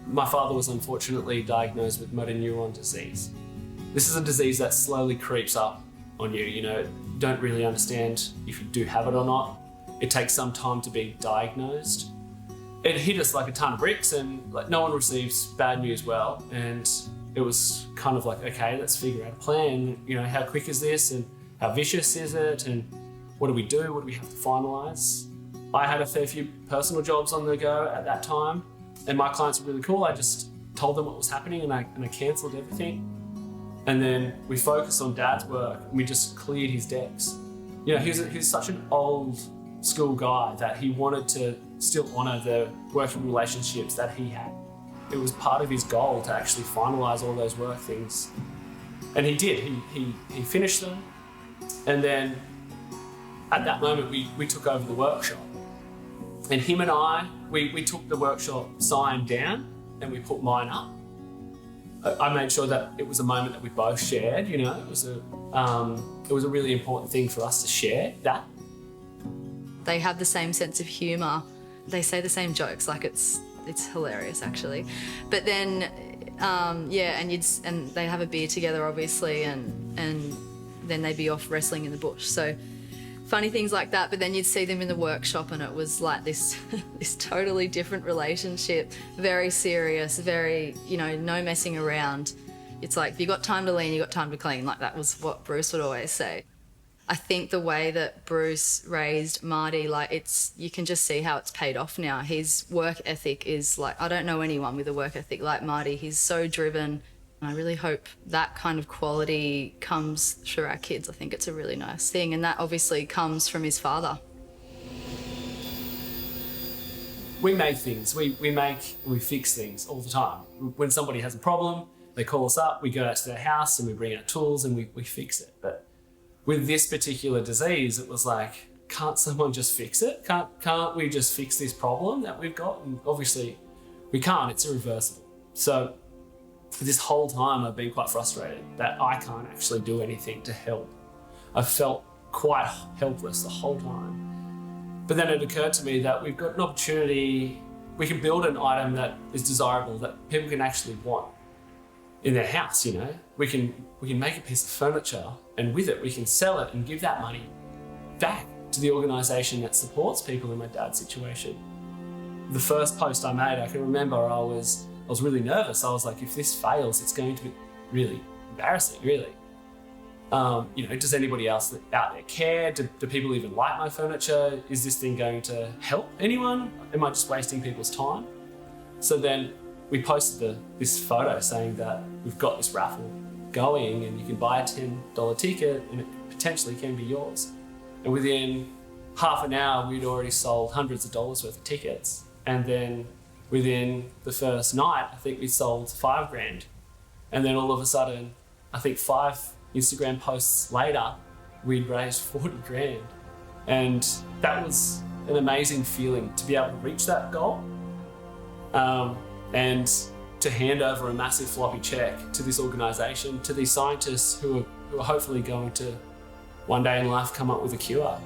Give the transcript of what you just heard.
My father was unfortunately diagnosed with Motor Neurone Disease. This is a disease that slowly creeps up on you. You don't really understand if you do have it or not. It takes some time to be diagnosed. It hit us like a ton of bricks, and no one receives bad news well. And it was kind of like, okay, let's figure out a plan. How quick is this, and how vicious is it, and what do we do? What do we have to finalise? I had a fair few personal jobs on the go at that time, and my clients were really cool. I just told them what was happening, and I cancelled everything. And then we focused on Dad's work, and we just cleared his decks. He was such an old school guy that he wanted to still honour the working relationships that he had. It was part of his goal to actually finalise all those work things. And he did. He finished them. And then at that moment, we took over the workshop. And him and I, we took the workshop sign down and we put mine up. I made sure that it was a moment that we both shared. It was a really important thing for us to share that. They have the same sense of humour. They say the same jokes, it's hilarious actually. But then, and they have a beer together obviously, and then they'd be off wrestling in the bush. So funny things like that. But then you'd see them in the workshop, and it was like this totally different relationship, very serious, very no messing around. It's like, if you got time to lean, you got time to clean. That was what Bruce would always say. I think the way that Bruce raised Marty, you can just see how it's paid off now. His work ethic is I don't know anyone with a work ethic like Marty. He's so driven. And I really hope that kind of quality comes through our kids. I think it's a really nice thing. And that obviously comes from his father. We make things. We fix things all the time. When somebody has a problem, they call us up, we go out to their house and we bring out tools and we fix it. But with this particular disease, it was like, can't someone just fix it? Can't we just fix this problem that we've got? And obviously we can't, it's irreversible. So this whole time I've been quite frustrated that I can't actually do anything to help. I've felt quite helpless the whole time. But then it occurred to me that we've got an opportunity, we can build an item that is desirable, that people can actually want in their house. We can make a piece of furniture, and with it we can sell it and give that money back to the organisation that supports people in my dad's situation. The first post I made, I can remember I was really nervous. I was like, if this fails, it's going to be really embarrassing, really. Does anybody else out there care? Do people even like my furniture? Is this thing going to help anyone? Am I just wasting people's time? So then we posted this photo saying that we've got this raffle going and you can buy a $10 ticket and it potentially can be yours. And within half an hour, we'd already sold hundreds of dollars worth of tickets. And then within the first night, I think we sold $5,000. And then all of a sudden, I think 5 Instagram posts later, we'd raised $40,000. And that was an amazing feeling to be able to reach that goal. And to hand over a massive floppy check to this organisation, to these scientists who are hopefully going to one day in life come up with a cure.